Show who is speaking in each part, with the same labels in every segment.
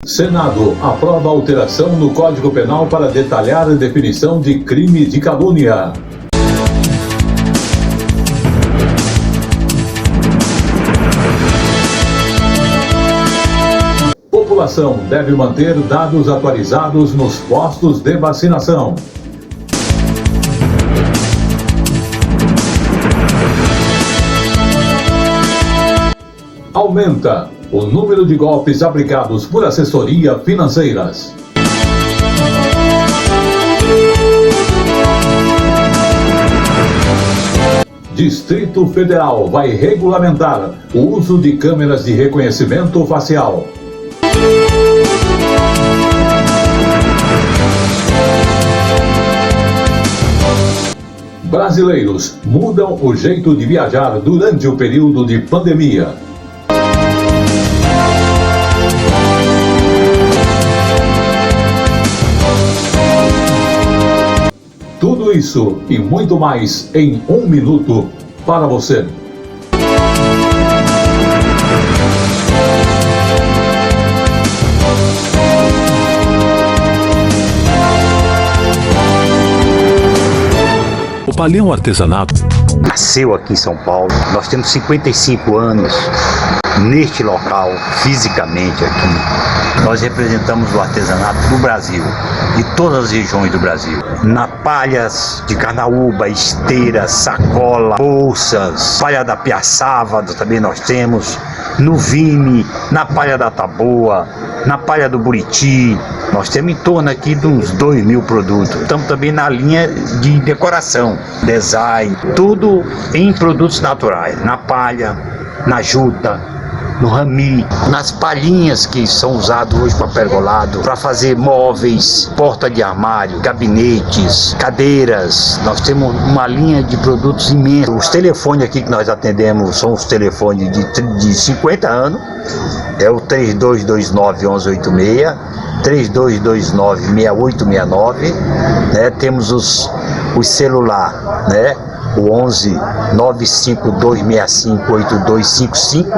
Speaker 1: Senado aprova alteração no Código Penal para detalhar a definição de crime de calúnia. População deve manter dados atualizados nos postos de vacinação. Aumenta o número de golpes aplicados por assessoria financeiras. Distrito Federal vai regulamentar o uso de câmeras de reconhecimento facial. Brasileiros mudam o jeito de viajar durante o período de pandemia. Tudo isso e muito mais em 1 minuto para você.
Speaker 2: O Palião Artesanato
Speaker 3: nasceu aqui em São Paulo. Nós temos 55 anos neste local, fisicamente aqui. Nós representamos o artesanato do Brasil, de todas as regiões do Brasil. Na palhas de carnaúba, esteiras, sacola, bolsas, palha da piaçava também nós temos. No vime, na palha da taboa, na palha do buriti. Nós temos em torno aqui de uns 2.000 produtos. Estamos também na linha de decoração, design, tudo em produtos naturais. Na palha, na juta, no rami, nas palhinhas que são usadas hoje para pergolado, para fazer móveis, porta de armário, gabinetes, cadeiras. Nós temos uma linha de produtos imensa. Os telefones aqui que nós atendemos são os telefones de 50 anos, é o 3229-1186, 3229-6869, né? Temos os celular, né? O 11 95265 8255,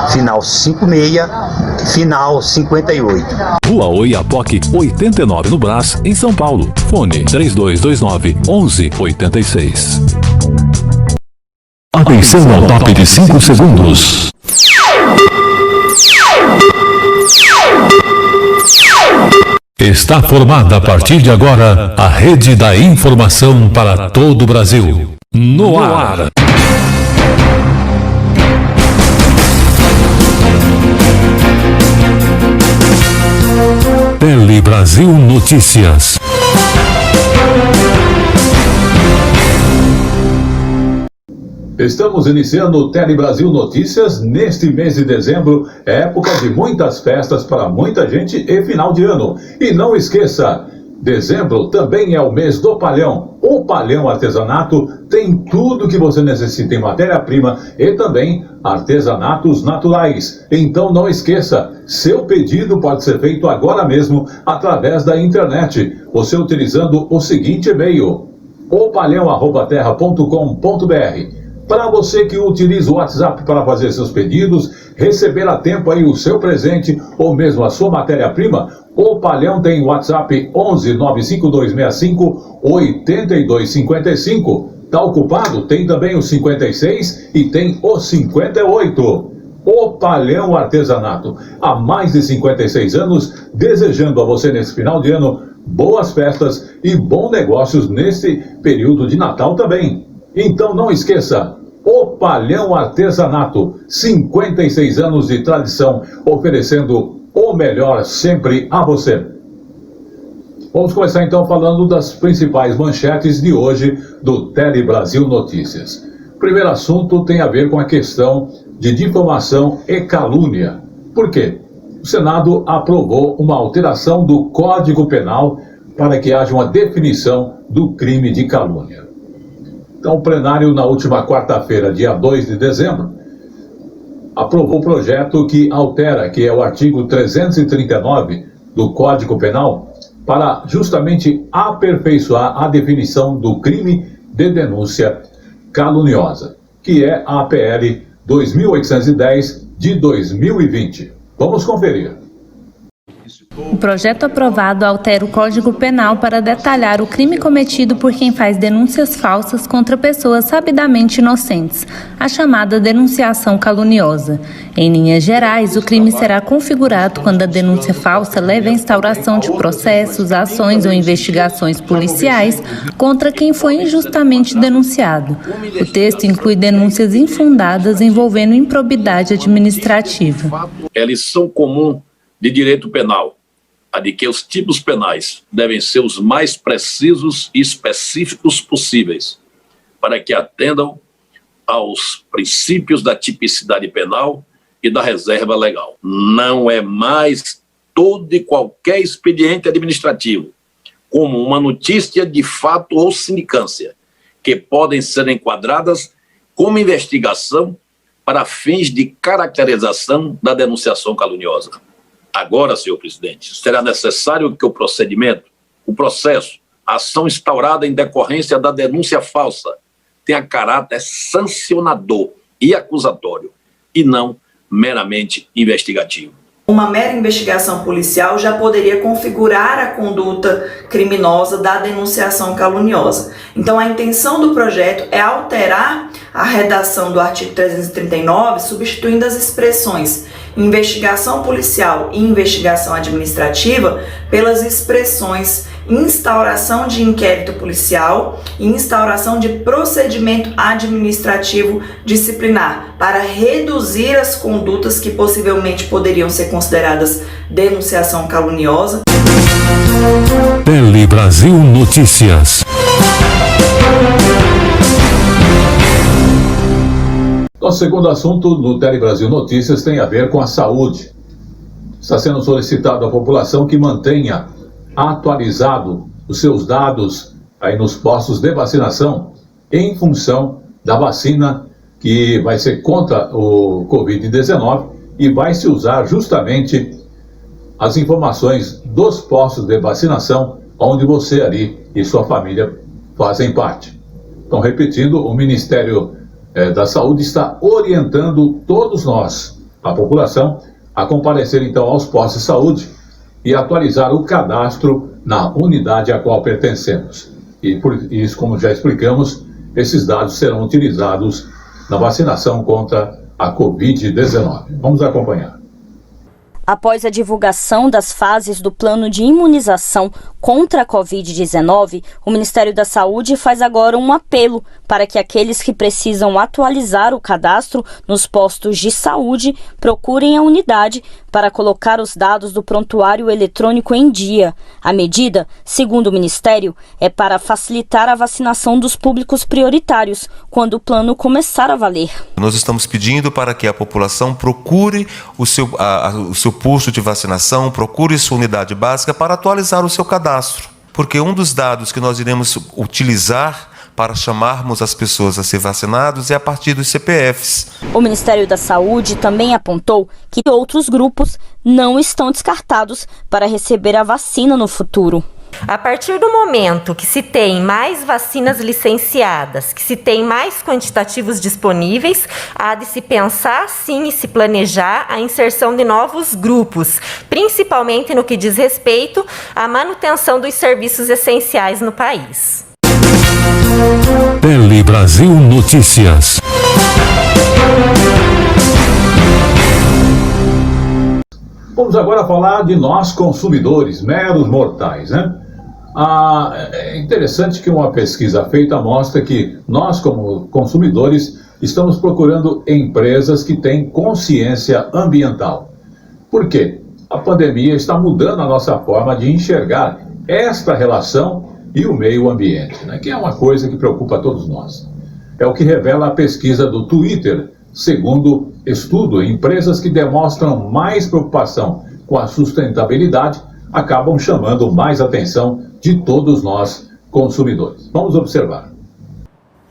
Speaker 3: final 56, final 58.
Speaker 2: Rua Oiapoque 89 no Brás, em São Paulo. Fone 3229-1186. Atenção ao top de 5 segundos. Está formada a partir de agora a rede da informação para todo o Brasil. No ar. Tele Brasil Notícias.
Speaker 1: Estamos iniciando o Tele Brasil Notícias neste mês de dezembro, época de muitas festas para muita gente e final de ano. E não esqueça, dezembro também é o mês do Palhão. O Palhão Artesanato tem tudo que você necessita em matéria-prima e também artesanatos naturais. Então não esqueça, seu pedido pode ser feito agora mesmo através da internet, você utilizando o seguinte e-mail: opalhão@terra.com.br. Para você que utiliza o WhatsApp para fazer seus pedidos, receber a tempo aí o seu presente ou mesmo a sua matéria-prima, o Palhão tem o WhatsApp 11 95265 8255. Tá ocupado? Tem também o 56 e tem o 58. O Palhão Artesanato, há mais de 56 anos, desejando a você nesse final de ano boas festas e bons negócios nesse período de Natal também. Então não esqueça, o Palhão Artesanato, 56 anos de tradição, oferecendo o melhor sempre a você. Vamos começar então falando das principais manchetes de hoje do Tele Brasil Notícias. O primeiro assunto tem a ver com a questão de difamação e calúnia. Por quê? O Senado aprovou uma alteração do Código Penal para que haja uma definição do crime de calúnia. Então, o plenário, na última quarta-feira, dia 2 de dezembro, aprovou o projeto que altera, que é o artigo 339 do Código Penal, para justamente aperfeiçoar a definição do crime de denúncia caluniosa, que é a APL 2810 de 2020. Vamos conferir.
Speaker 4: O projeto aprovado altera o Código Penal para detalhar o crime cometido por quem faz denúncias falsas contra pessoas sabidamente inocentes, a chamada denunciação caluniosa. Em linhas gerais, o crime será configurado quando a denúncia falsa leva à instauração de processos, ações ou investigações policiais contra quem foi injustamente denunciado. O texto inclui denúncias infundadas envolvendo improbidade administrativa.
Speaker 5: É lição comum de direito penal, a de que os tipos penais devem ser os mais precisos e específicos possíveis, para que atendam aos princípios da tipicidade penal e da reserva legal. Não é mais todo e qualquer expediente administrativo, como uma notícia de fato ou sindicância, que podem ser enquadradas como investigação para fins de caracterização da denunciação caluniosa. Agora, senhor presidente, será necessário que o procedimento, o processo, a ação instaurada em decorrência da denúncia falsa tenha caráter sancionador e acusatório, e não meramente investigativo.
Speaker 6: Uma mera investigação policial já poderia configurar a conduta criminosa da denunciação caluniosa. Então, a intenção do projeto é alterar a redação do artigo 339, substituindo as expressões investigação policial e investigação administrativa pelas expressões instauração de inquérito policial e instauração de procedimento administrativo disciplinar, para reduzir as condutas que possivelmente poderiam ser consideradas denunciação caluniosa.
Speaker 2: Tele Brasil Notícias.
Speaker 1: Nosso segundo assunto do Tele Brasil Notícias tem a ver com a saúde. Está sendo solicitado à população que mantenha atualizado os seus dados aí nos postos de vacinação em função da vacina que vai ser contra o Covid-19 e vai se usar justamente as informações dos postos de vacinação onde você ali e sua família fazem parte. Então, repetindo, o Ministério da Saúde está orientando todos nós, a população, a comparecer então aos postos de saúde e atualizar o cadastro na unidade a qual pertencemos. E por isso, como já explicamos, esses dados serão utilizados na vacinação contra a Covid-19. Vamos acompanhar.
Speaker 7: Após a divulgação das fases do plano de imunização contra a Covid-19, o Ministério da Saúde faz agora um apelo para que aqueles que precisam atualizar o cadastro nos postos de saúde procurem a unidade para colocar os dados do prontuário eletrônico em dia. A medida, segundo o Ministério, é para facilitar a vacinação dos públicos prioritários quando o plano começar a valer.
Speaker 8: Nós estamos pedindo para que a população procure o seu posto de vacinação, procure sua unidade básica para atualizar o seu cadastro. Porque um dos dados que nós iremos utilizar para chamarmos as pessoas a ser vacinados é a partir dos CPFs.
Speaker 7: O Ministério da Saúde também apontou que outros grupos não estão descartados para receber a vacina no futuro.
Speaker 9: A partir do momento que se tem mais vacinas licenciadas, que se tem mais quantitativos disponíveis, há de se pensar sim e se planejar a inserção de novos grupos, principalmente no que diz respeito à manutenção dos serviços essenciais no país.
Speaker 2: Tele Brasil Notícias.
Speaker 1: Vamos agora falar de nós consumidores, meros mortais, né? É interessante que uma pesquisa feita mostra que nós, como consumidores, estamos procurando empresas que têm consciência ambiental. Por quê? A pandemia está mudando a nossa forma de enxergar esta relação e o meio ambiente, né? Que é uma coisa que preocupa a todos nós. É o que revela a pesquisa do Twitter. Segundo estudo, empresas que demonstram mais preocupação com a sustentabilidade acabam chamando mais atenção de todos nós consumidores. Vamos observar.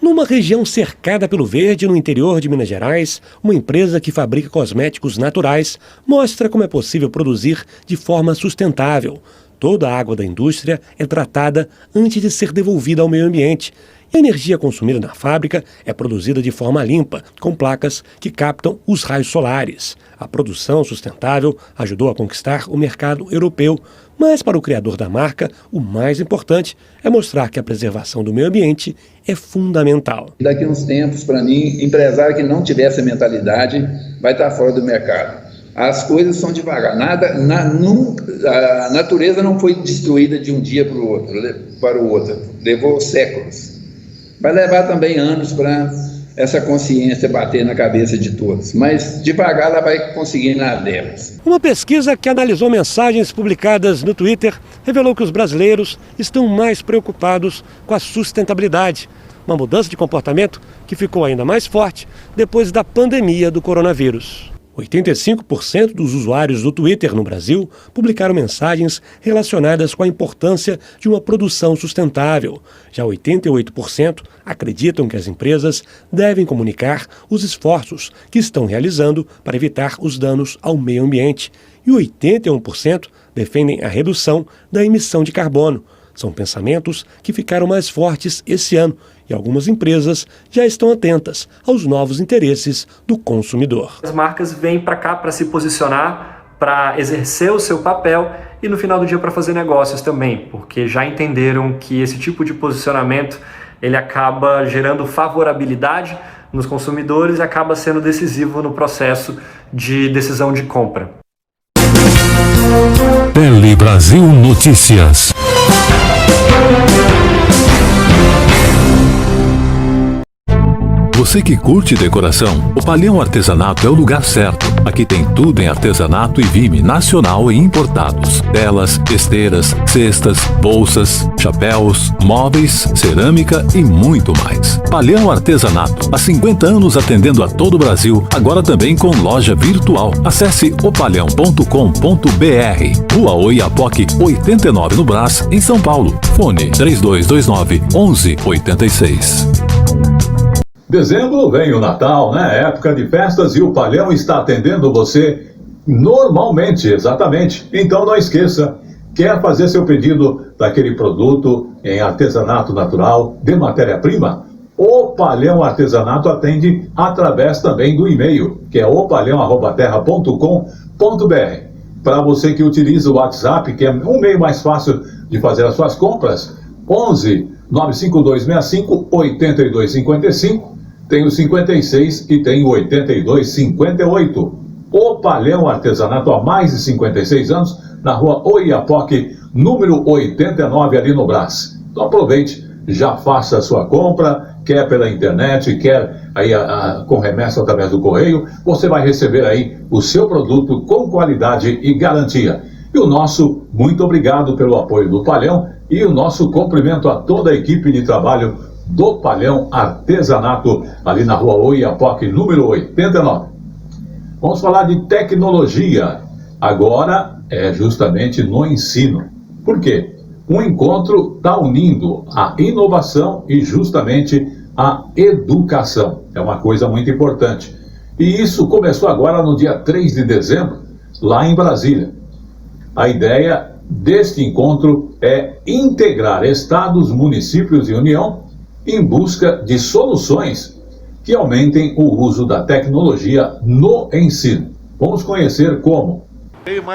Speaker 10: Numa região cercada pelo verde, no interior de Minas Gerais, uma empresa que fabrica cosméticos naturais mostra como é possível produzir de forma sustentável. Toda a água da indústria é tratada antes de ser devolvida ao meio ambiente. E a energia consumida na fábrica é produzida de forma limpa, com placas que captam os raios solares. A produção sustentável ajudou a conquistar o mercado europeu, mas para o criador da marca, o mais importante é mostrar que a preservação do meio ambiente é fundamental.
Speaker 11: Daqui a uns tempos, para mim, empresário que não tiver essa mentalidade vai estar fora do mercado. As coisas são devagar. A natureza não foi destruída de um dia para o outro. Levou séculos. Vai levar também anos para essa consciência bater na cabeça de todos. Mas devagar ela vai conseguir nas delas.
Speaker 10: Uma pesquisa que analisou mensagens publicadas no Twitter revelou que os brasileiros estão mais preocupados com a sustentabilidade. Uma mudança de comportamento que ficou ainda mais forte depois da pandemia do coronavírus. 85% dos usuários do Twitter no Brasil publicaram mensagens relacionadas com a importância de uma produção sustentável. Já 88% acreditam que as empresas devem comunicar os esforços que estão realizando para evitar os danos ao meio ambiente. E 81% defendem a redução da emissão de carbono. São pensamentos que ficaram mais fortes esse ano e algumas empresas já estão atentas aos novos interesses do consumidor.
Speaker 12: As marcas vêm para cá para se posicionar, para exercer o seu papel e no final do dia para fazer negócios também, porque já entenderam que esse tipo de posicionamento ele acaba gerando favorabilidade nos consumidores e acaba sendo decisivo no processo de decisão de compra.
Speaker 2: Tele Brasil Notícias. Você que curte decoração, o Palhão Artesanato é o lugar certo. Aqui tem tudo em artesanato e vime nacional e importados. Telas, esteiras, cestas, bolsas, chapéus, móveis, cerâmica e muito mais. Palhão Artesanato, há 50 anos atendendo a todo o Brasil, agora também com loja virtual. Acesse opalhão.com.br. Rua Oiapoque, 89 no Brás, em São Paulo. Fone 3229-1186.
Speaker 1: Dezembro vem o Natal, né? Época de festas e o Palhão está atendendo você normalmente, exatamente. Então não esqueça, quer fazer seu pedido daquele produto em artesanato natural, de matéria-prima? O Palhão Artesanato atende através também do e-mail, que é opalhão@terra.com.br. Para você que utiliza o WhatsApp, que é um meio mais fácil de fazer as suas compras, 11 95265 8255. Tem o 56 e tem o 8258. O Palhão Artesanato há mais de 56 anos, na rua Oiapoque, número 89, ali no Brás. Então aproveite, já faça a sua compra, quer pela internet, quer aí com remessa através do correio, você vai receber aí o seu produto com qualidade e garantia. E o nosso muito obrigado pelo apoio do Palhão e o nosso cumprimento a toda a equipe de trabalho do Palhão Artesanato, ali na rua Oiapoque, número 89. Vamos falar de tecnologia. Agora é justamente no ensino. Por quê? Um encontro está unindo a inovação e justamente a educação. É uma coisa muito importante. E isso começou agora no dia 3 de dezembro, lá em Brasília. A ideia deste encontro é integrar estados, municípios e União em busca de soluções que aumentem o uso da tecnologia no ensino. Vamos conhecer como.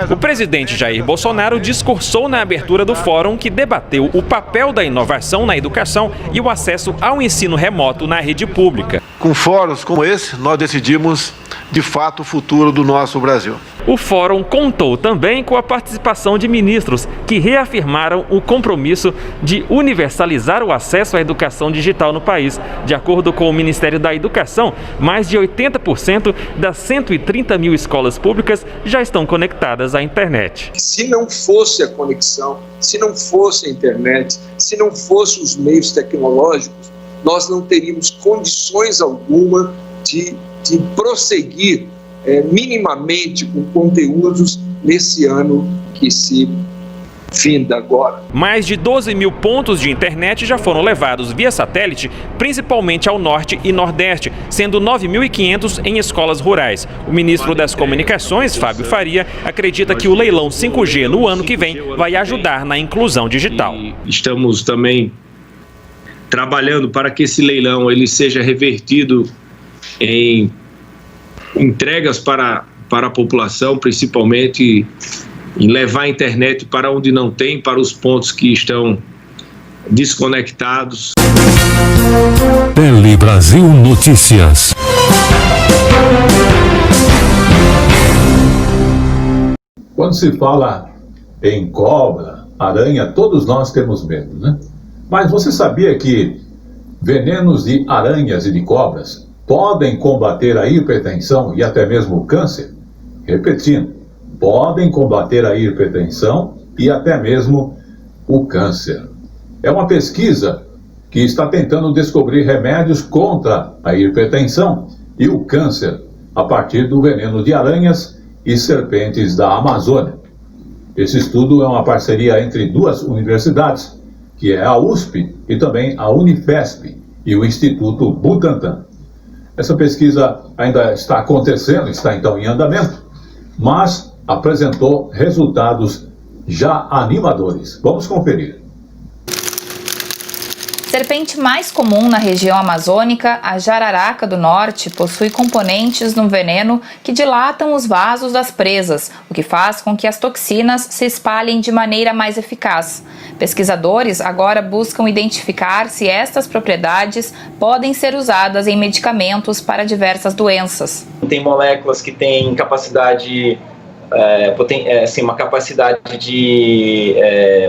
Speaker 13: O presidente Jair Bolsonaro discursou na abertura do fórum que debateu o papel da inovação na educação e o acesso ao ensino remoto na rede pública.
Speaker 14: Com fóruns como esse, nós decidimos, de fato, o futuro do nosso Brasil.
Speaker 13: O fórum contou também com a participação de ministros que reafirmaram o compromisso de universalizar o acesso à educação digital no país. De acordo com o Ministério da Educação, mais de 80% das 130 mil escolas públicas já estão conectadas à internet.
Speaker 15: Se não fosse a conexão, se não fosse a internet, se não fossem os meios tecnológicos, nós não teríamos condições alguma de prosseguir minimamente com conteúdos nesse ano que se finda agora.
Speaker 13: Mais de 12 mil pontos de internet já foram levados via satélite, principalmente ao norte e nordeste, sendo 9.500 em escolas rurais. O ministro das Comunicações, Fábio Faria, acredita que o leilão 5G no ano que vem vai ajudar na inclusão digital.
Speaker 16: Estamos também trabalhando para que esse leilão ele seja revertido em entregas para para a população, principalmente em levar a internet para onde não tem, para os pontos que estão desconectados.
Speaker 2: Tele Brasil Notícias.
Speaker 1: Quando se fala em cobra, aranha, todos nós temos medo, né? Mas você sabia que venenos de aranhas e de cobras podem combater a hipertensão e até mesmo o câncer? Repetindo, podem combater a hipertensão e até mesmo o câncer. É uma pesquisa que está tentando descobrir remédios contra a hipertensão e o câncer a partir do veneno de aranhas e serpentes da Amazônia. Esse estudo é uma parceria entre duas universidades, que é a USP e também a Unifesp e o Instituto Butantan. Essa pesquisa ainda está acontecendo, está então em andamento, mas apresentou resultados já animadores. Vamos conferir.
Speaker 17: Serpente mais comum na região amazônica, a jararaca do norte possui componentes no veneno que dilatam os vasos das presas, o que faz com que as toxinas se espalhem de maneira mais eficaz. Pesquisadores agora buscam identificar se estas propriedades podem ser usadas em medicamentos para diversas doenças.
Speaker 18: Tem moléculas que têm capacidade uma capacidade de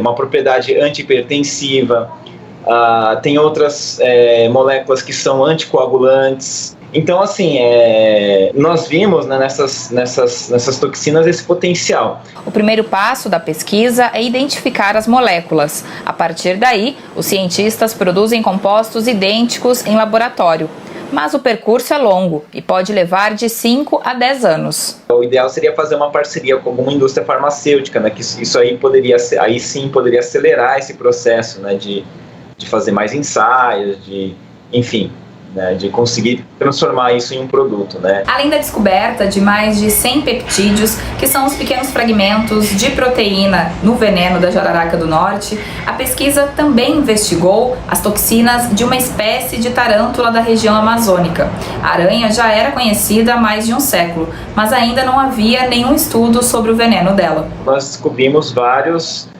Speaker 18: uma propriedade antihipertensiva. Tem outras moléculas que são anticoagulantes. Então, assim, nós vimos, né, nessas toxinas esse potencial.
Speaker 17: O primeiro passo da pesquisa é identificar as moléculas. A partir daí, os cientistas produzem compostos idênticos em laboratório. Mas o percurso é longo e pode levar de 5 a 10 anos.
Speaker 18: O ideal seria fazer uma parceria com alguma indústria farmacêutica, né, que isso aí poderia acelerar esse processo, né, de fazer mais ensaios, de conseguir transformar isso em um produto, né?
Speaker 17: Além da descoberta de mais de 100 peptídeos, que são os pequenos fragmentos de proteína no veneno da jararaca do norte, a pesquisa também investigou as toxinas de uma espécie de tarântula da região amazônica. A aranha já era conhecida há mais de um século, mas ainda não havia nenhum estudo sobre o veneno dela.
Speaker 18: Nós descobrimos várias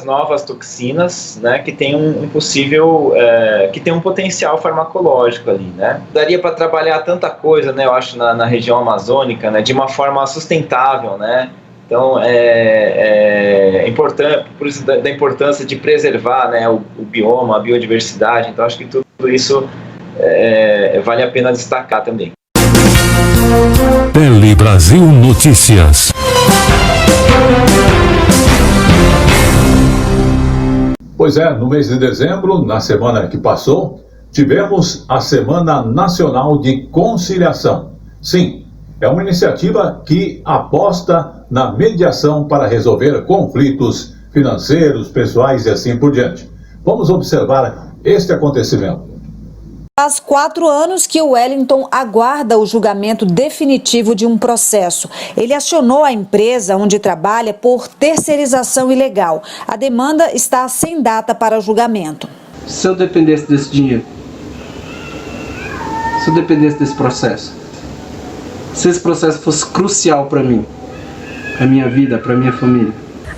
Speaker 18: novas toxinas, né, que tem que tem um potencial farmacológico ali, né? Daria para trabalhar tanta coisa, né, eu acho, na região amazônica, né, de uma forma sustentável, né? Então, é importante, por isso da importância de preservar, né, o bioma, a biodiversidade. Então, acho que tudo isso vale a pena destacar também.
Speaker 2: Tele Brasil Notícias.
Speaker 1: Pois é, no mês de dezembro, na semana que passou, tivemos a Semana Nacional de Conciliação. Sim, é uma iniciativa que aposta na mediação para resolver conflitos financeiros, pessoais e assim por diante. Vamos observar este acontecimento.
Speaker 19: Faz 4 anos que o Wellington aguarda o julgamento definitivo de um processo. Ele acionou a empresa onde trabalha por terceirização ilegal. A demanda está sem data para o julgamento.
Speaker 20: Se eu dependesse desse dinheiro, se eu dependesse desse processo, se esse processo fosse crucial para mim, para minha vida, para minha família.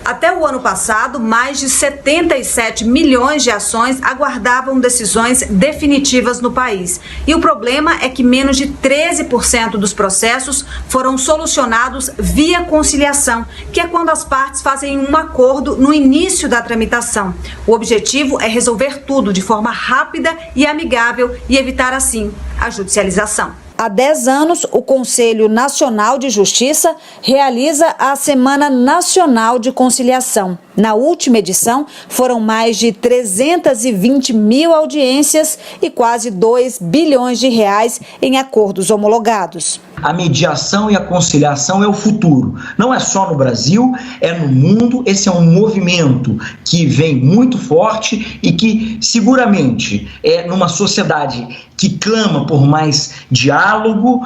Speaker 19: Até o ano passado, mais de 77 milhões de ações aguardavam decisões definitivas no país. E o problema é que menos de 13% dos processos foram solucionados via conciliação, que é quando as partes fazem um acordo no início da tramitação. O objetivo é resolver tudo de forma rápida e amigável e evitar, assim, a judicialização. Há 10 anos, o Conselho Nacional de Justiça realiza a Semana Nacional de Conciliação. Na última edição, foram mais de 320 mil audiências e quase 2 bilhões de reais em acordos homologados.
Speaker 21: A mediação e a conciliação é o futuro. Não é só no Brasil, é no mundo. Esse é um movimento que vem muito forte e que seguramente é numa sociedade que clama por mais diálogo.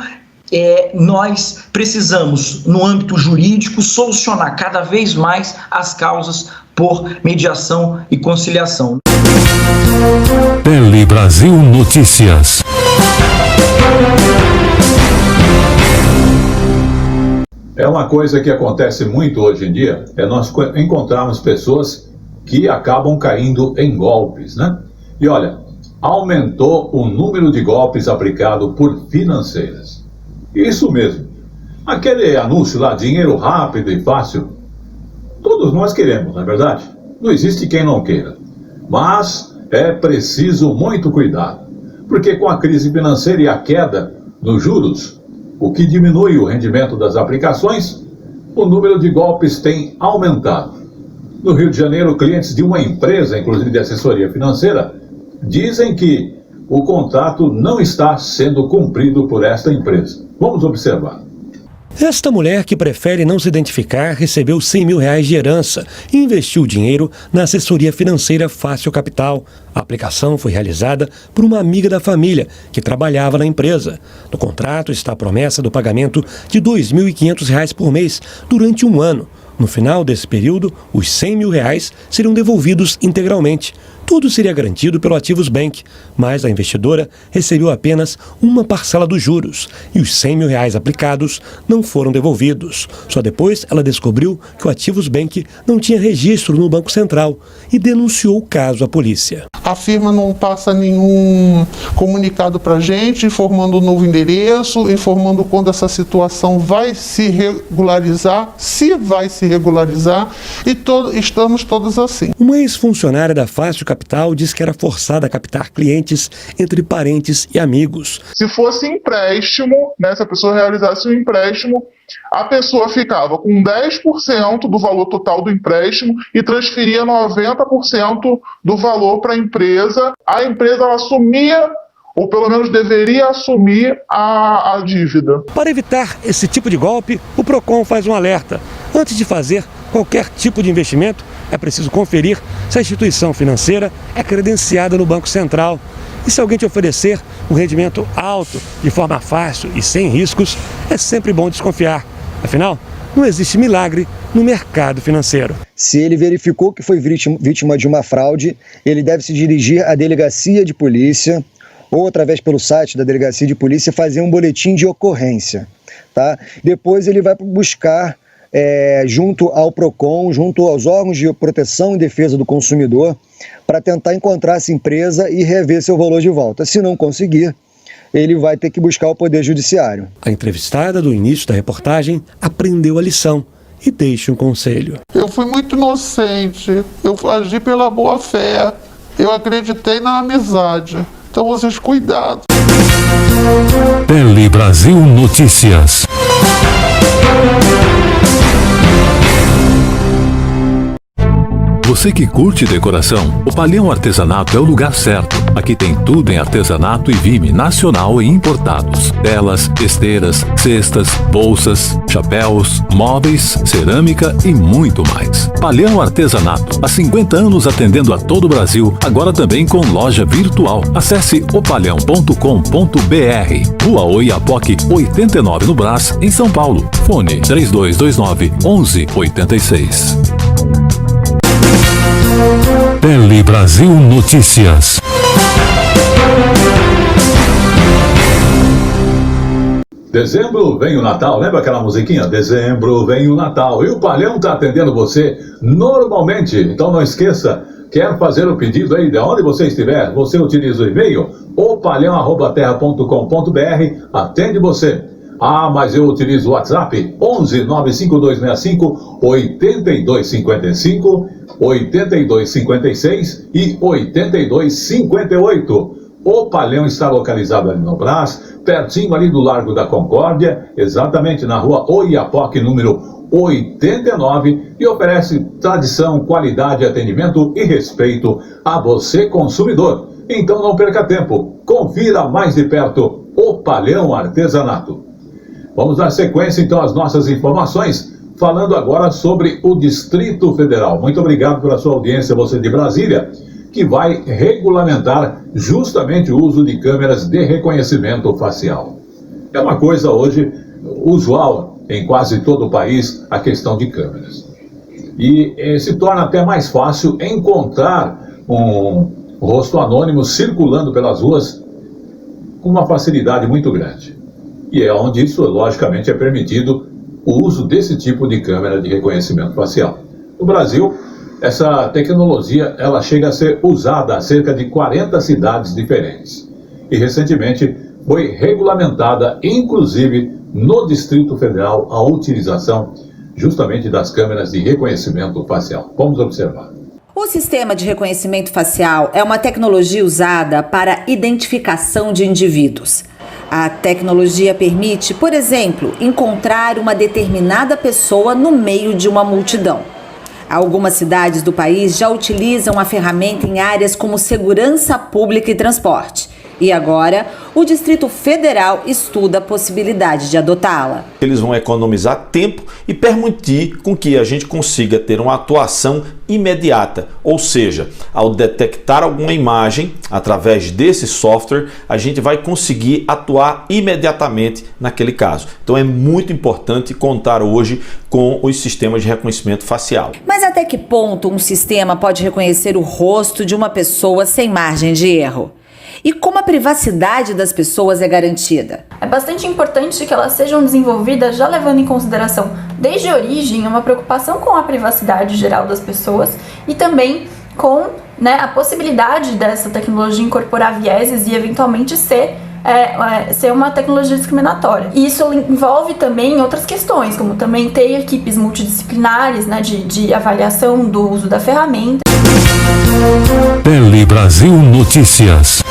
Speaker 21: Nós precisamos, no âmbito jurídico, solucionar cada vez mais as causas por mediação e conciliação.
Speaker 2: Tele Brasil Notícias.
Speaker 1: É uma coisa que acontece muito hoje em dia, é nós encontrarmos pessoas que acabam caindo em golpes, né? E olha, aumentou o número de golpes aplicado por financeiras. Isso mesmo. Aquele anúncio lá, dinheiro rápido e fácil, todos nós queremos, não é verdade? Não existe quem não queira. Mas é preciso muito cuidado, porque com a crise financeira e a queda nos juros, o que diminui o rendimento das aplicações, o número de golpes tem aumentado. No Rio de Janeiro, clientes de uma empresa, inclusive de assessoria financeira, dizem que o contrato não está sendo cumprido por esta empresa. Vamos observar.
Speaker 10: Esta mulher, que prefere não se identificar, recebeu R$100 mil de herança e investiu o dinheiro na assessoria financeira Fácil Capital. A aplicação foi realizada por uma amiga da família que trabalhava na empresa. No contrato está a promessa do pagamento de R$ 2.500 por mês durante um ano. No final desse período, os R$100 mil seriam devolvidos integralmente. Tudo seria garantido pelo Ativos Bank, mas a investidora recebeu apenas uma parcela dos juros e os R$100 mil aplicados não foram devolvidos. Só depois ela descobriu que o Ativos Bank não tinha registro no Banco Central e denunciou o caso à polícia.
Speaker 3: A firma não passa nenhum comunicado para a gente, informando o novo endereço, informando quando essa situação vai se regularizar, se vai se regularizar, e estamos todos assim.
Speaker 10: Uma ex-funcionária da Fácil Capital diz que era forçada a captar clientes entre parentes e amigos.
Speaker 3: Se fosse empréstimo, né, se a pessoa realizasse um empréstimo, a pessoa ficava com 10% do valor total do empréstimo e transferia 90% do valor para a empresa. A empresa ela assumia, ou pelo menos deveria assumir, a dívida.
Speaker 10: Para evitar esse tipo de golpe, o PROCON faz um alerta. Antes de fazer qualquer tipo de investimento, é preciso conferir se a instituição financeira é credenciada no Banco Central. E se alguém te oferecer um rendimento alto, de forma fácil e sem riscos, é sempre bom desconfiar. Afinal, não existe milagre no mercado financeiro.
Speaker 22: Se ele verificou que foi vítima de uma fraude, ele deve se dirigir à delegacia de polícia ou através pelo site da delegacia de polícia fazer um boletim de ocorrência. Tá? Depois ele vai buscar junto ao PROCON, junto aos órgãos de proteção e defesa do consumidor, para tentar encontrar essa empresa e rever seu valor de volta. Se não conseguir, ele vai ter que buscar o Poder Judiciário.
Speaker 10: A entrevistada do início da reportagem aprendeu a lição e deixa um conselho.
Speaker 3: Eu fui muito inocente, eu agi pela boa fé, eu acreditei na amizade. Então vocês cuidado.
Speaker 2: Tele Brasil Notícias. Você que curte decoração, o Palhão Artesanato é o lugar certo. Aqui tem tudo em artesanato e vime nacional e importados. Telas, esteiras, cestas, bolsas, chapéus, móveis, cerâmica e muito mais. Palhão Artesanato, há 50 anos atendendo a todo o Brasil, agora também com loja virtual. Acesse opalhão.com.br. Rua Oiapoque, 89 no Brás, em São Paulo. Fone 3229-1186. Tele Brasil Notícias.
Speaker 1: Dezembro vem o Natal, lembra aquela musiquinha? Dezembro vem o Natal. E o Palhão está atendendo você normalmente. Então não esqueça, quer fazer o pedido aí de onde você estiver, você utiliza o e-mail opalhão@terra.com.br, atende você. Ah, mas eu utilizo o WhatsApp 11 95265 8255, 8256 e 8258. O Palhão está localizado ali no Brás, pertinho ali do Largo da Concórdia, exatamente na rua Oiapoque, número 89, e oferece tradição, qualidade, atendimento e respeito a você, consumidor. Então não perca tempo, confira mais de perto o Palhão Artesanato. Vamos dar sequência então às nossas informações, falando agora sobre o Distrito Federal. Muito obrigado pela sua audiência, você de Brasília, que vai regulamentar justamente o uso de câmeras de reconhecimento facial. É uma coisa hoje usual em quase todo o país, a questão de câmeras. E se torna até mais fácil encontrar um rosto anônimo circulando pelas ruas com uma facilidade muito grande. E é onde isso, logicamente, é permitido o uso desse tipo de câmera de reconhecimento facial. No Brasil, essa tecnologia ela chega a ser usada em cerca de 40 cidades diferentes. E recentemente foi regulamentada, inclusive no Distrito Federal, a utilização justamente das câmeras de reconhecimento facial. Vamos observar.
Speaker 4: O sistema de reconhecimento facial é uma tecnologia usada para identificação de indivíduos. A tecnologia permite, por exemplo, encontrar uma determinada pessoa no meio de uma multidão. Algumas cidades do país já utilizam a ferramenta em áreas como segurança pública e transporte. E agora, o Distrito Federal estuda a possibilidade de adotá-la.
Speaker 5: Eles vão economizar tempo e permitir com que a gente consiga ter uma atuação imediata. Ou seja, ao detectar alguma imagem, através desse software, a gente vai conseguir atuar imediatamente naquele caso. Então é muito importante contar hoje com os sistemas de reconhecimento facial.
Speaker 4: Mas até que ponto um sistema pode reconhecer o rosto de uma pessoa sem margem de erro? E como a privacidade das pessoas é garantida?
Speaker 23: É bastante importante que elas sejam desenvolvidas já levando em consideração, desde a origem, uma preocupação com a privacidade geral das pessoas e também com a possibilidade dessa tecnologia incorporar vieses e eventualmente ser uma tecnologia discriminatória. E isso envolve também outras questões, como também ter equipes multidisciplinares de avaliação do uso da ferramenta.
Speaker 2: Tele Brasil Notícias.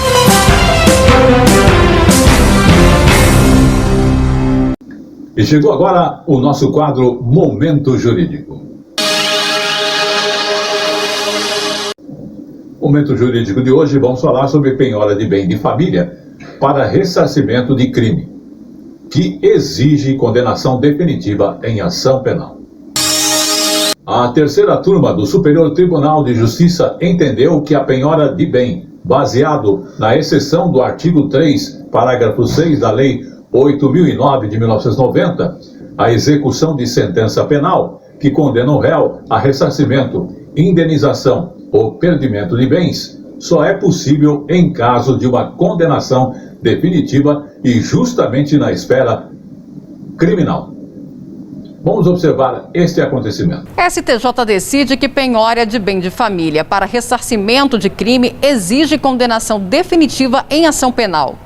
Speaker 1: E chegou agora o nosso quadro Momento Jurídico. Momento Jurídico de hoje, vamos falar sobre penhora de bem de família para ressarcimento de crime, que exige condenação definitiva em ação penal. A terceira turma do Superior Tribunal de Justiça entendeu que a penhora de bem, baseado na exceção do artigo 3, parágrafo 6 da Lei 8.009 de 1990, a execução de sentença penal que condena o réu a ressarcimento, indenização ou perdimento de bens, só é possível em caso de uma condenação definitiva e justamente na esfera criminal. Vamos observar este acontecimento.
Speaker 24: STJ decide que penhora de bem de família para ressarcimento de crime exige condenação definitiva em ação penal.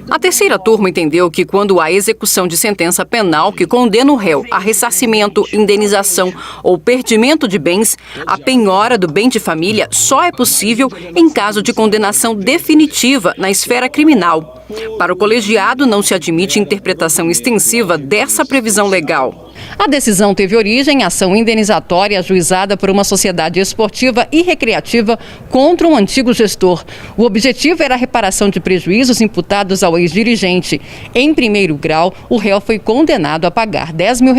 Speaker 24: A terceira turma entendeu que quando há execução de sentença penal que condena o réu a ressarcimento, indenização ou perdimento de bens, a penhora do bem de família só é possível em caso de condenação definitiva na esfera criminal. Para o colegiado, não se admite interpretação extensiva dessa previsão legal. A decisão teve origem em ação indenizatória ajuizada por uma sociedade esportiva e recreativa contra um antigo gestor. O objetivo era a reparação de prejuízos imputados ao ex-dirigente. Em primeiro grau, o réu foi condenado a pagar R$10 mil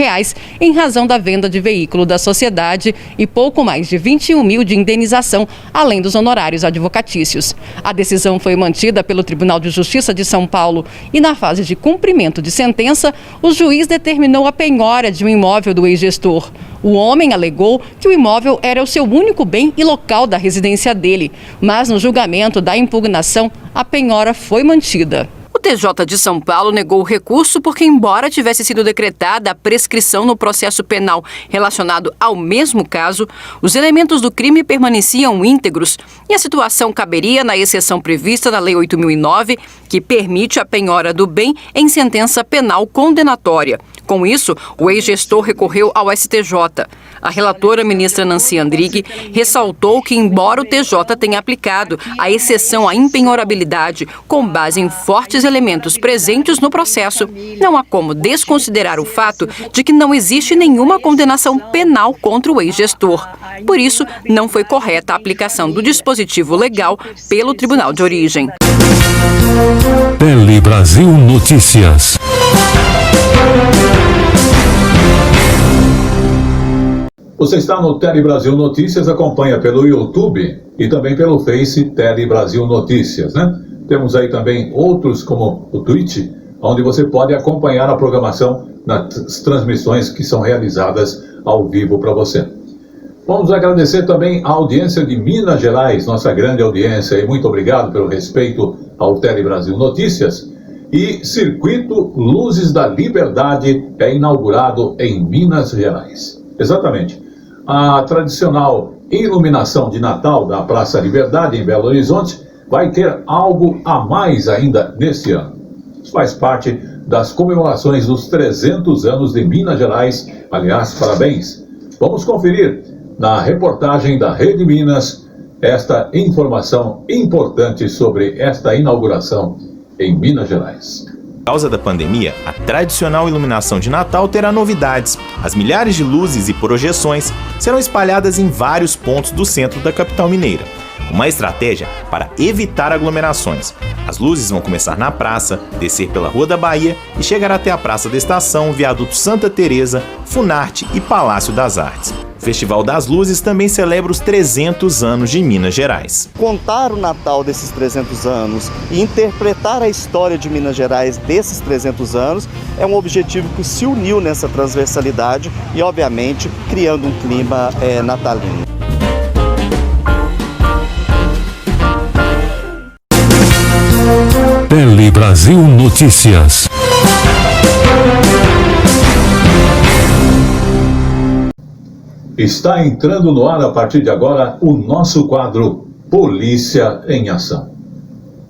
Speaker 24: em razão da venda de veículo da sociedade e pouco mais de R$21 mil de indenização, além dos honorários advocatícios. A decisão foi mantida pelo Tribunal de Justiça de São Paulo e, na fase de cumprimento de sentença, o juiz determinou a penhora de um imóvel do ex-gestor. O homem alegou que o imóvel era o seu único bem e local da residência dele, mas no julgamento da impugnação, a penhora foi mantida. O TJ de São Paulo negou o recurso porque, embora tivesse sido decretada a prescrição no processo penal relacionado ao mesmo caso, os elementos do crime permaneciam íntegros e a situação caberia na exceção prevista na Lei 8.009, que permite a penhora do bem em sentença penal condenatória. Com isso, o ex-gestor recorreu ao STJ. A relatora, ministra Nancy Andrighi, ressaltou que, embora o TJ tenha aplicado a exceção à impenhorabilidade com base em fortes elementos presentes no processo, não há como desconsiderar o fato de que não existe nenhuma condenação penal contra o ex-gestor. Por isso, não foi correta a aplicação do dispositivo legal pelo Tribunal de Origem.
Speaker 2: Tele Brasil Notícias.
Speaker 1: Você está no Tele Brasil Notícias, acompanha pelo YouTube e também pelo Face Tele Brasil Notícias, né? Temos aí também outros como o Twitch, onde você pode acompanhar a programação nas transmissões que são realizadas ao vivo para você. Vamos agradecer também a audiência de Minas Gerais, nossa grande audiência, e muito obrigado pelo respeito ao Tele Brasil Notícias. E Circuito Luzes da Liberdade é inaugurado em Minas Gerais. Exatamente. A tradicional iluminação de Natal da Praça Liberdade em Belo Horizonte vai ter algo a mais ainda neste ano. Isso faz parte das comemorações dos 300 anos de Minas Gerais. Aliás, parabéns. Vamos conferir na reportagem da Rede Minas esta informação importante sobre esta inauguração em Minas Gerais.
Speaker 6: Por causa da pandemia, a tradicional iluminação de Natal terá novidades. As milhares de luzes e projeções serão espalhadas em vários pontos do centro da capital mineira. Uma estratégia para evitar aglomerações. As luzes vão começar na praça, descer pela Rua da Bahia e chegar até a Praça da Estação, Viaduto Santa Teresa, Funarte e Palácio das Artes. O Festival das Luzes também celebra os 300 anos de Minas Gerais.
Speaker 7: Contar o Natal desses 300 anos e interpretar a história de Minas Gerais desses 300 anos é um objetivo que se uniu nessa transversalidade e, obviamente, criando um clima natalino.
Speaker 2: Tele Brasil Notícias.
Speaker 1: Está entrando no ar a partir de agora o nosso quadro Polícia em Ação.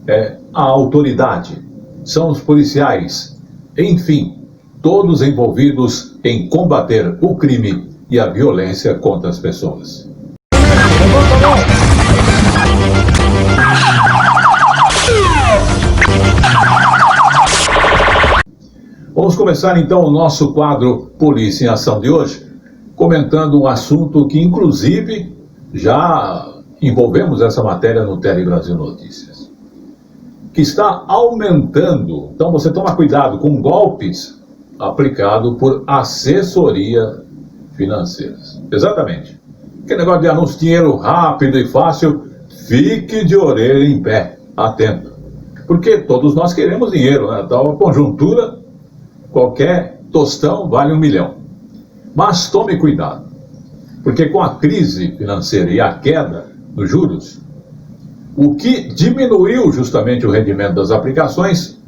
Speaker 1: É a autoridade, são os policiais, enfim, todos envolvidos em combater o crime e a violência contra as pessoas. Vamos começar então o nosso quadro Polícia em Ação de hoje, comentando um assunto que, inclusive, já envolvemos essa matéria no Tele Brasil Notícias, que está aumentando. Então você toma cuidado com golpes aplicados por assessoria financeiras. Exatamente. Aquele negócio de anúncio de dinheiro rápido e fácil, fique de orelha em pé, atento. Porque todos nós queremos dinheiro, né? Então a conjuntura, qualquer tostão vale 1 milhão. Mas tome cuidado, porque com a crise financeira e a queda dos juros, o que diminuiu justamente o rendimento das aplicações,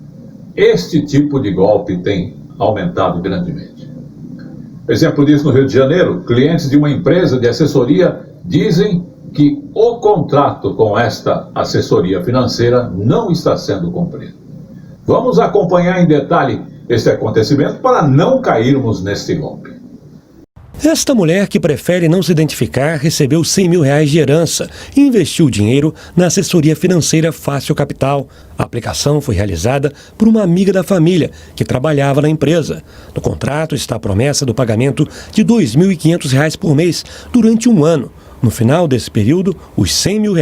Speaker 1: este tipo de golpe tem aumentado grandemente. Exemplo disso no Rio de Janeiro, clientes de uma empresa de assessoria dizem que o contrato com esta assessoria financeira não está sendo cumprido. Vamos acompanhar em detalhe este acontecimento para não cairmos neste golpe.
Speaker 10: Esta mulher, que prefere não se identificar, recebeu R$100 mil de herança e investiu o dinheiro na assessoria financeira Fácil Capital. A aplicação foi realizada por uma amiga da família que trabalhava na empresa. No contrato está a promessa do pagamento de R$ 2.500 por mês durante 1 ano. No final desse período, os R$100 mil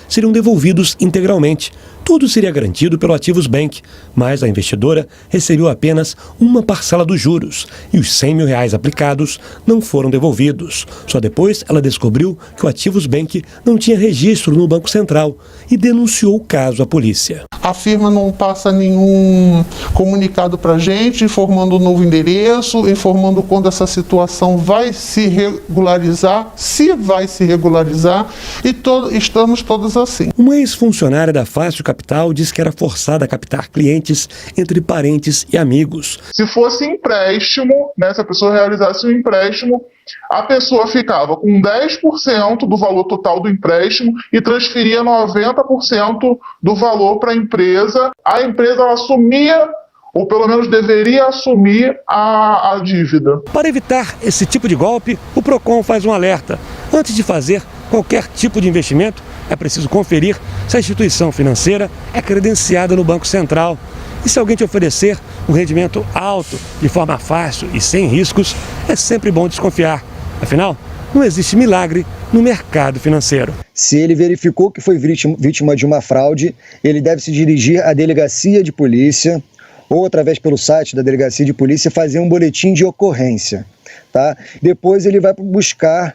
Speaker 10: seriam devolvidos integralmente. Tudo seria garantido pelo Ativos Bank, mas a investidora recebeu apenas uma parcela dos juros e os R$100 mil aplicados não foram devolvidos. Só depois ela descobriu que o Ativos Bank não tinha registro no Banco Central e denunciou o caso à polícia.
Speaker 3: A firma não passa nenhum comunicado para a gente, informando o novo endereço, informando quando essa situação vai se regularizar, se vai se regularizar, e estamos todos assim.
Speaker 10: Uma ex-funcionária da Fácil Capital diz que era forçada a captar clientes entre parentes e amigos.
Speaker 3: Se fosse empréstimo, né, se a pessoa realizasse um empréstimo, a pessoa ficava com 10% do valor total do empréstimo e transferia 90% do valor para a empresa. A empresa ela assumia, ou pelo menos deveria assumir, a dívida.
Speaker 10: Para evitar esse tipo de golpe, o PROCON faz um alerta. Antes de fazer qualquer tipo de investimento, é preciso conferir se a instituição financeira é credenciada no Banco Central. E se alguém te oferecer um rendimento alto, de forma fácil e sem riscos, é sempre bom desconfiar. Afinal, não existe milagre no mercado financeiro.
Speaker 22: Se ele verificou que foi vítima de uma fraude, ele deve se dirigir à delegacia de polícia ou através pelo site da delegacia de polícia fazer um boletim de ocorrência, tá? Depois ele vai buscar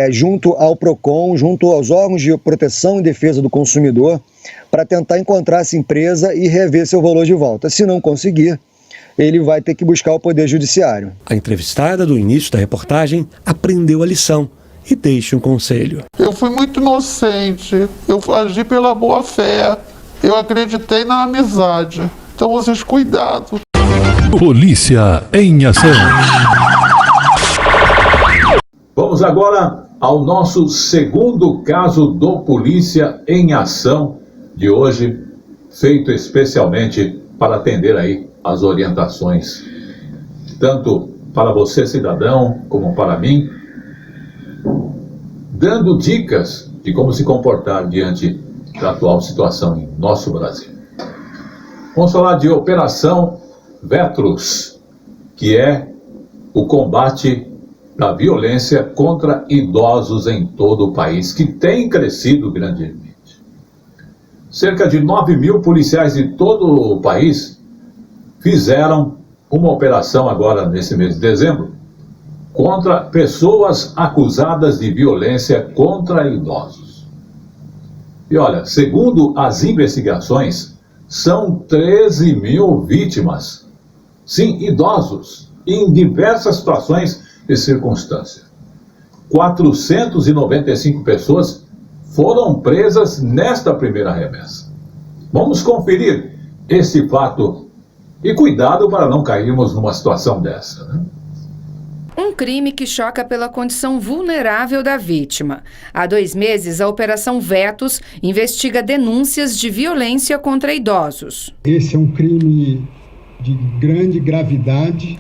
Speaker 22: junto ao PROCON, junto aos órgãos de proteção e defesa do consumidor, para tentar encontrar essa empresa e rever seu valor de volta. Se não conseguir, ele vai ter que buscar o Poder Judiciário.
Speaker 10: A entrevistada do início da reportagem aprendeu a lição e deixa um conselho.
Speaker 3: Eu fui muito inocente, eu agi pela boa fé, eu acreditei na amizade. Então vocês cuidado.
Speaker 2: Polícia em ação.
Speaker 1: Vamos agora ao nosso segundo caso do Polícia em Ação de hoje, feito especialmente para atender aí as orientações, tanto para você, cidadão, como para mim, dando dicas de como se comportar diante da atual situação em nosso Brasil. Vamos falar de Operação Vetrus, que é o combate da violência contra idosos em todo o país, que tem crescido grandemente. Cerca de 9 mil policiais de todo o país fizeram uma operação agora, nesse mês de dezembro, contra pessoas acusadas de violência contra idosos. E olha, segundo as investigações, são 13 mil vítimas, sim, idosos, em diversas situações e circunstâncias. 495 pessoas foram presas nesta primeira remessa. Vamos conferir esse fato e cuidado para não cairmos numa situação dessa, né?
Speaker 8: Um crime que choca pela condição vulnerável da vítima. Há 2 meses, a Operação Vetrus investiga denúncias de violência contra idosos.
Speaker 9: Esse é um crime de grande gravidade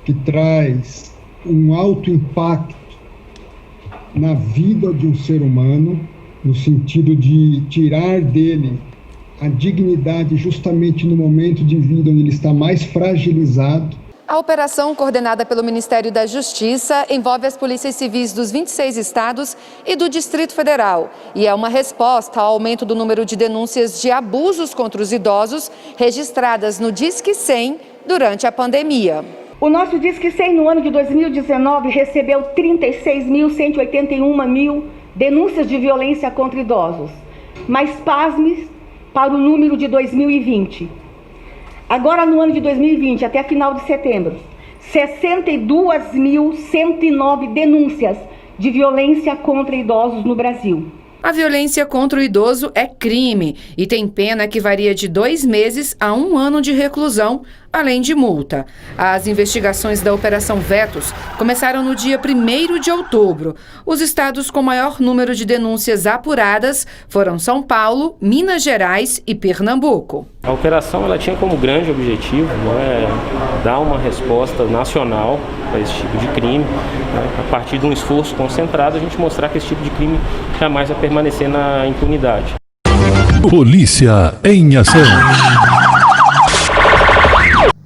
Speaker 9: que traz um alto impacto na vida de um ser humano, no sentido de tirar dele a dignidade justamente no momento de vida onde ele está mais fragilizado.
Speaker 8: A operação, coordenada pelo Ministério da Justiça, envolve as polícias civis dos 26 estados e do Distrito Federal e é uma resposta ao aumento do número de denúncias de abusos contra os idosos registradas no Disque 100 durante a pandemia.
Speaker 11: O nosso Disque 100 no ano de 2019 recebeu 36.181 denúncias de violência contra idosos, mas pasme para o número de 2020. Agora, no ano de 2020, até final de setembro, 62.109 denúncias de violência contra idosos no Brasil.
Speaker 8: A violência contra o idoso é crime e tem pena que varia de 2 meses a 1 ano de reclusão, além de multa. As investigações da Operação Vetrus começaram no dia 1º de outubro. Os estados com maior número de denúncias apuradas foram São Paulo, Minas Gerais e Pernambuco.
Speaker 12: A operação ela tinha como grande objetivo dar uma resposta nacional para esse tipo de crime. A partir de um esforço concentrado, a gente mostrar que esse tipo de crime jamais vai permanecer na impunidade.
Speaker 2: Polícia em ação.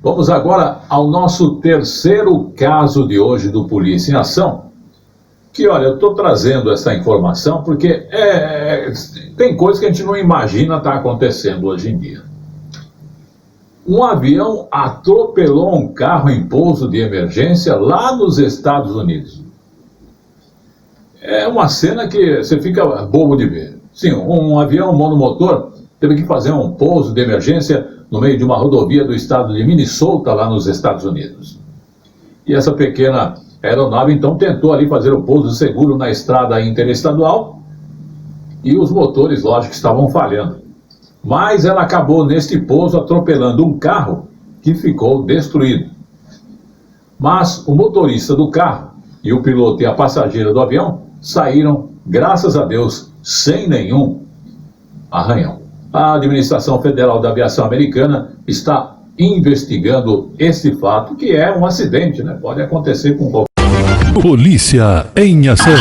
Speaker 1: Vamos agora ao nosso terceiro caso de hoje do Polícia em Ação. Que, olha, eu estou trazendo essa informação porque tem coisas que a gente não imagina estar acontecendo hoje em dia. Um avião atropelou um carro em pouso de emergência lá nos Estados Unidos. É uma cena que você fica bobo de ver. Sim, um avião monomotor teve que fazer um pouso de emergência no meio de uma rodovia do estado de Minnesota, lá nos Estados Unidos. E essa pequena aeronave, então, tentou ali fazer o pouso seguro na estrada interestadual e os motores, lógico, estavam falhando. Mas ela acabou neste pouso atropelando um carro que ficou destruído. Mas o motorista do carro e o piloto e a passageira do avião saíram, graças a Deus, sem nenhum arranhão. A Administração Federal da Aviação Americana está investigando esse fato, que é um acidente, né? Pode acontecer com qualquer...
Speaker 2: Polícia em ação.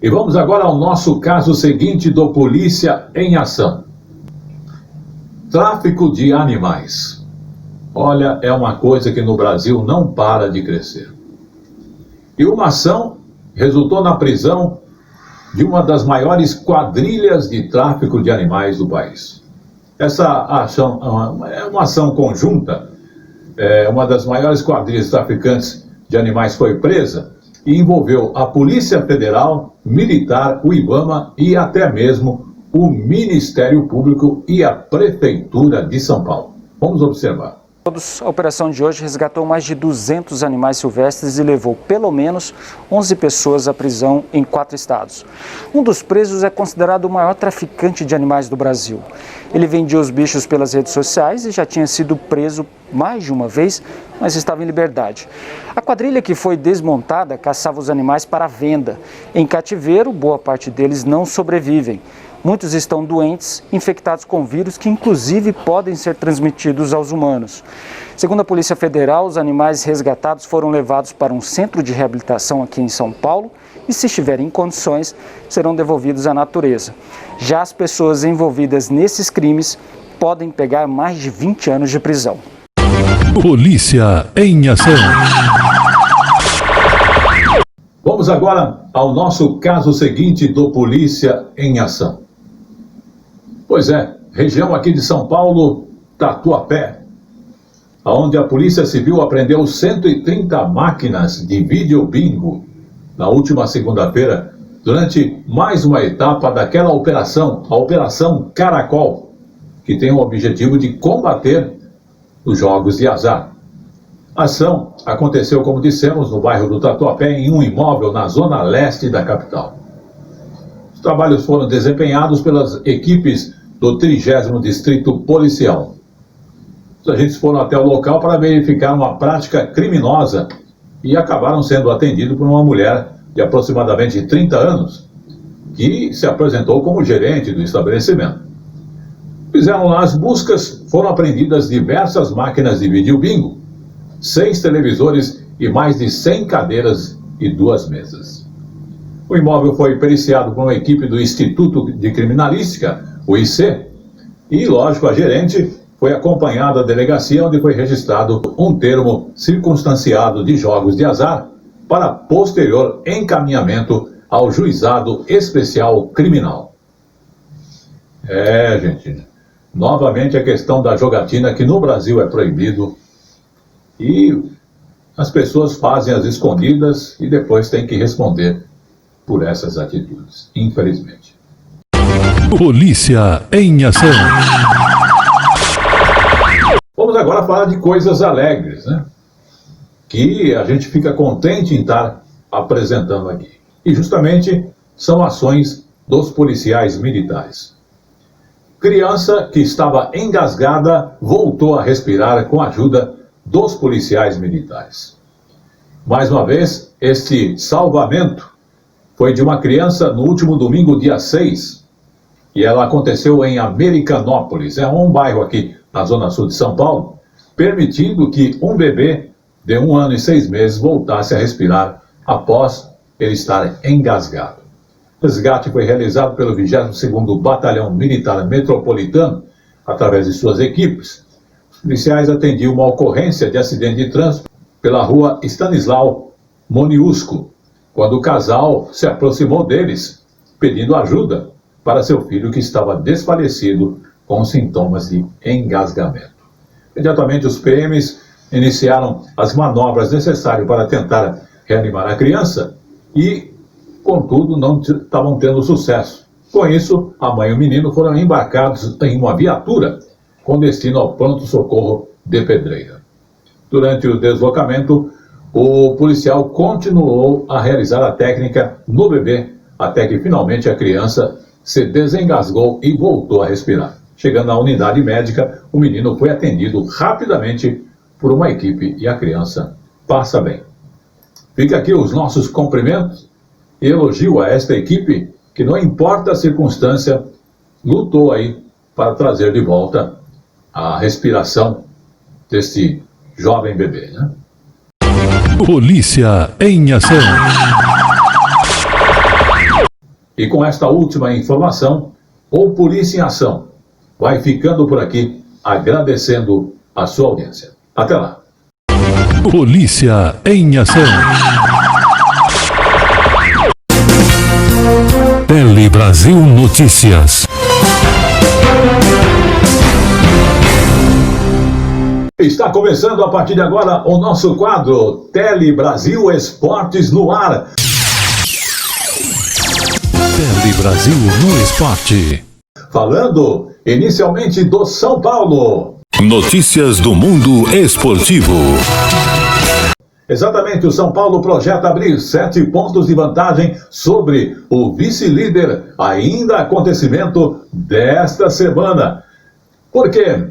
Speaker 1: E vamos agora ao nosso caso seguinte do Polícia em Ação. Tráfico de animais. Olha, é uma coisa que no Brasil não para de crescer. E uma ação resultou na prisão de uma das maiores quadrilhas de tráfico de animais do país. Essa ação é uma ação conjunta. Uma das maiores quadrilhas de traficantes de animais foi presa e envolveu a Polícia Federal, Militar, o IBAMA e até mesmo o Ministério Público e a Prefeitura de São Paulo. Vamos observar.
Speaker 13: A operação de hoje resgatou mais de 200 animais silvestres e levou pelo menos 11 pessoas à prisão em 4 estados. Um dos presos é considerado o maior traficante de animais do Brasil. Ele vendia os bichos pelas redes sociais e já tinha sido preso mais de uma vez, mas estava em liberdade. A quadrilha que foi desmontada caçava os animais para venda. Em cativeiro, boa parte deles não sobrevivem. Muitos estão doentes, infectados com vírus que inclusive podem ser transmitidos aos humanos. Segundo a Polícia Federal, os animais resgatados foram levados para um centro de reabilitação aqui em São Paulo e, se estiverem em condições, serão devolvidos à natureza. Já as pessoas envolvidas nesses crimes podem pegar mais de 20 anos de prisão.
Speaker 2: Polícia em ação.
Speaker 1: Vamos agora ao nosso caso seguinte do Polícia em Ação. Pois é, região aqui de São Paulo, Tatuapé, onde a Polícia Civil apreendeu 130 máquinas de videobingo na última segunda-feira, durante mais uma etapa daquela operação, a Operação Caracol, que tem o objetivo de combater os jogos de azar. A ação aconteceu, como dissemos, no bairro do Tatuapé, em um imóvel na zona leste da capital. Os trabalhos foram desempenhados pelas equipes do 30º Distrito Policial. Os agentes foram até o local para verificar uma prática criminosa e acabaram sendo atendidos por uma mulher de aproximadamente 30 anos, que se apresentou como gerente do estabelecimento. Fizeram lá as buscas, foram apreendidas diversas máquinas de videobingo, 6 televisores e mais de 100 cadeiras e 2 mesas. O imóvel foi periciado por uma equipe do Instituto de Criminalística, o IC, e, lógico, a gerente foi acompanhada à delegacia, onde foi registrado um termo circunstanciado de jogos de azar para posterior encaminhamento ao Juizado Especial Criminal. Gente, novamente a questão da jogatina, que no Brasil é proibido, e as pessoas fazem as escondidas e depois têm que responder por essas atitudes, infelizmente.
Speaker 2: Polícia em ação.
Speaker 1: Vamos agora falar de coisas alegres, né? Que a gente fica contente em estar apresentando aqui. E justamente são ações dos policiais militares. Criança que estava engasgada voltou a respirar com a ajuda dos policiais militares. Mais uma vez, este salvamento foi de uma criança no último domingo, dia 6, e ela aconteceu em Americanópolis, é um bairro aqui na zona sul de São Paulo, permitindo que um bebê de 1 ano e 6 meses voltasse a respirar após ele estar engasgado. O resgate foi realizado pelo 22º Batalhão Militar Metropolitano, através de suas equipes. Os policiais atendiam uma ocorrência de acidente de trânsito pela rua Stanislau Moniusco, quando o casal se aproximou deles, pedindo ajuda para seu filho que estava desfalecido com sintomas de engasgamento. Imediatamente os PMs iniciaram as manobras necessárias para tentar reanimar a criança e, contudo, não estavam tendo sucesso. Com isso, a mãe e o menino foram embarcados em uma viatura com destino ao pronto-socorro de Pedreira. Durante o deslocamento, o policial continuou a realizar a técnica no bebê, até que finalmente a criança se desengasgou e voltou a respirar. Chegando à unidade médica, o menino foi atendido rapidamente por uma equipe e a criança passa bem. Fica aqui os nossos cumprimentos e elogio a esta equipe que, não importa a circunstância, lutou aí para trazer de volta a respiração deste jovem bebê, né?
Speaker 2: Polícia em ação.
Speaker 1: E com esta última informação, o Polícia em Ação vai ficando por aqui, agradecendo a sua audiência. Até lá.
Speaker 2: Polícia em ação. Tele Brasil Notícias.
Speaker 1: Está começando a partir de agora o nosso quadro Tele Brasil Esportes no ar.
Speaker 2: Tele Brasil no Esporte.
Speaker 1: Falando inicialmente do São Paulo.
Speaker 2: Notícias do mundo esportivo.
Speaker 1: Exatamente, o São Paulo projeta abrir 7 pontos de vantagem sobre o vice-líder, ainda acontecimento desta semana. Por quê?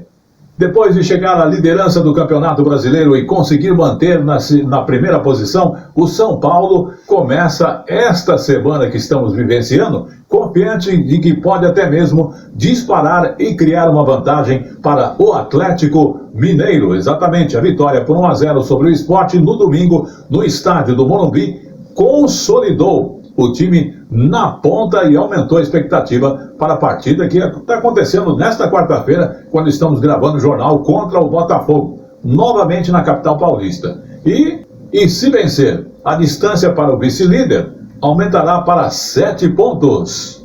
Speaker 1: Depois de chegar à liderança do Campeonato Brasileiro e conseguir manter na primeira posição, o São Paulo começa esta semana que estamos vivenciando, confiante de que pode até mesmo disparar e criar uma vantagem para o Atlético Mineiro. Exatamente, a vitória por 1-0 sobre o Sport no domingo no estádio do Morumbi consolidou o time na ponta e aumentou a expectativa para a partida que está acontecendo nesta quarta-feira, quando estamos gravando o jornal, contra o Botafogo, novamente na capital paulista. E se vencer, a distância para o vice-líder aumentará para 7 pontos.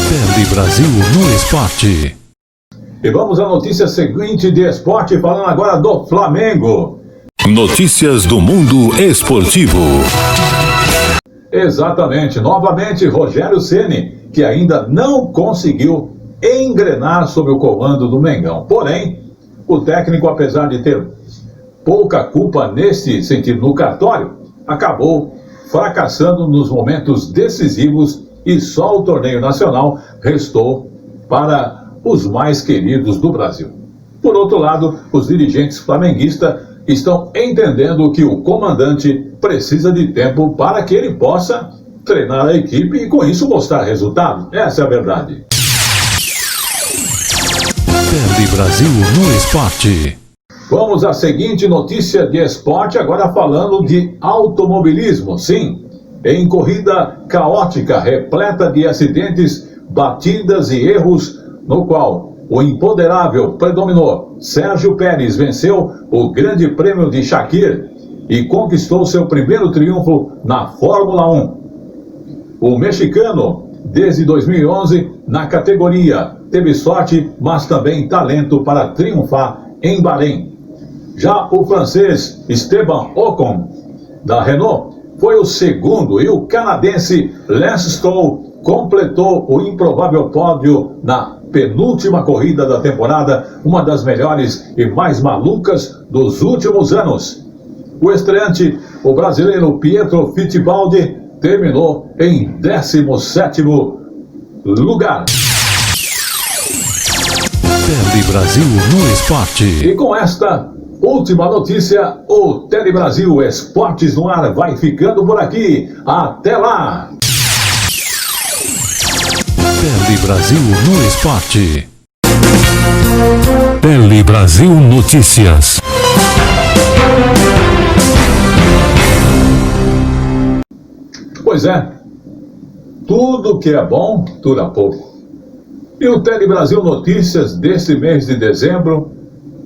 Speaker 2: Tele Brasil no esporte.
Speaker 1: E vamos à notícia seguinte de esporte, falando agora do Flamengo.
Speaker 2: Notícias do mundo esportivo.
Speaker 1: Exatamente, novamente Rogério Ceni, que ainda não conseguiu engrenar sob o comando do Mengão. Porém, o técnico, apesar de ter pouca culpa nesse sentido no cartório, acabou fracassando nos momentos decisivos e só o torneio nacional restou para os mais queridos do Brasil. Por outro lado, os dirigentes flamenguistas estão entendendo que o comandante precisa de tempo para que ele possa treinar a equipe e com isso mostrar resultado. Essa é a verdade.
Speaker 2: Tele Brasil no esporte.
Speaker 1: Vamos à seguinte notícia de esporte, agora falando de automobilismo. Sim, em corrida caótica, repleta de acidentes, batidas e erros, no qual o imponderável predominou. Sérgio Pérez venceu o Grande Prêmio de Shakir e conquistou seu primeiro triunfo na Fórmula 1. O mexicano, desde 2011, na categoria, teve sorte, mas também talento para triunfar em Bahrein. Já o francês Esteban Ocon, da Renault, foi o segundo e o canadense Lance Stroll completou o improvável pódio na penúltima corrida da temporada, uma das melhores e mais malucas dos últimos anos. O estreante, o brasileiro Pietro Fittipaldi, terminou em 17º lugar.
Speaker 2: Tele Brasil no esporte.
Speaker 1: E com esta última notícia, o Tele Brasil Esportes no Ar vai ficando por aqui. Até lá!
Speaker 2: Tele Brasil no esporte. Tele Brasil Notícias.
Speaker 1: Pois é, tudo que é bom dura pouco. E o Tele Brasil Notícias deste mês de dezembro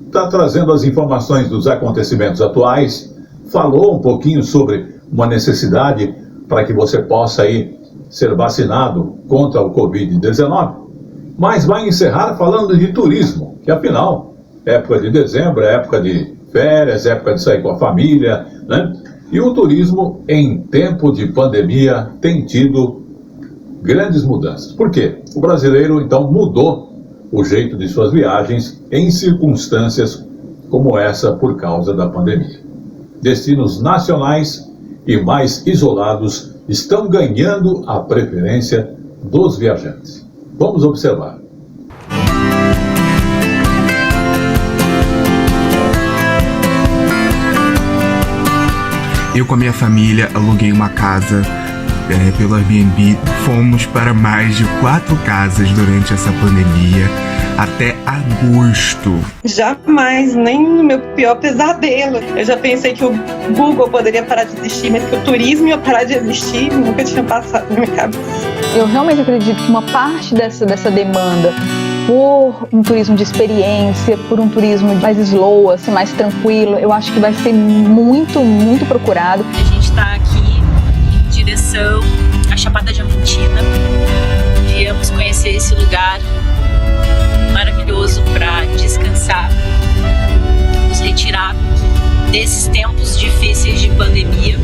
Speaker 1: está trazendo as informações dos acontecimentos atuais, falou um pouquinho sobre uma necessidade para que você possa aí ser vacinado contra o Covid-19, mas vai encerrar falando de turismo, que afinal, época de dezembro, é época de férias, época de sair com a família, né? E o turismo, em tempo de pandemia, tem tido grandes mudanças. Por quê? O brasileiro, então, mudou o jeito de suas viagens em circunstâncias como essa por causa da pandemia. Destinos nacionais e mais isolados estão ganhando a preferência dos viajantes. Vamos observar.
Speaker 14: Eu com a minha família aluguei uma casa pelo Airbnb. Fomos para mais de 4 casas durante essa pandemia, até agosto.
Speaker 15: Jamais, nem no meu pior pesadelo. Eu já pensei que o Google poderia parar de existir, mas que o turismo ia parar de existir, nunca tinha passado na minha cabeça.
Speaker 16: Eu realmente acredito que uma parte dessa demanda por um turismo de experiência, por um turismo mais slow, assim, mais tranquilo, eu acho que vai ser muito, muito procurado.
Speaker 17: A gente está aqui em direção à Chapada Diamantina. Viemos conhecer esse lugar maravilhoso para descansar, nos retirar desses tempos difíceis de pandemia.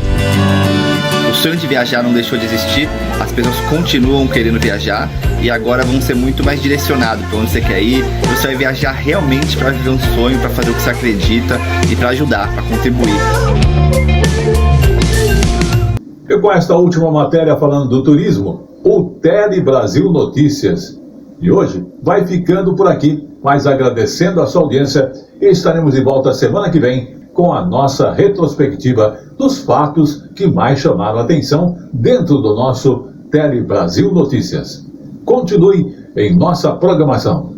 Speaker 25: O sonho de
Speaker 18: que viajar não deixou de existir, as pessoas continuam querendo viajar e agora vão ser muito mais direcionados para onde você quer ir. Você vai viajar realmente para viver um sonho, para fazer o que você acredita e para ajudar, para contribuir.
Speaker 1: E com esta última matéria falando do turismo, o Tele Brasil Notícias de hoje vai ficando por aqui, mas agradecendo a sua audiência, estaremos de volta semana que vem com a nossa retrospectiva dos fatos que mais chamaram a atenção dentro do nosso Tele Brasil Notícias. Continue em nossa programação.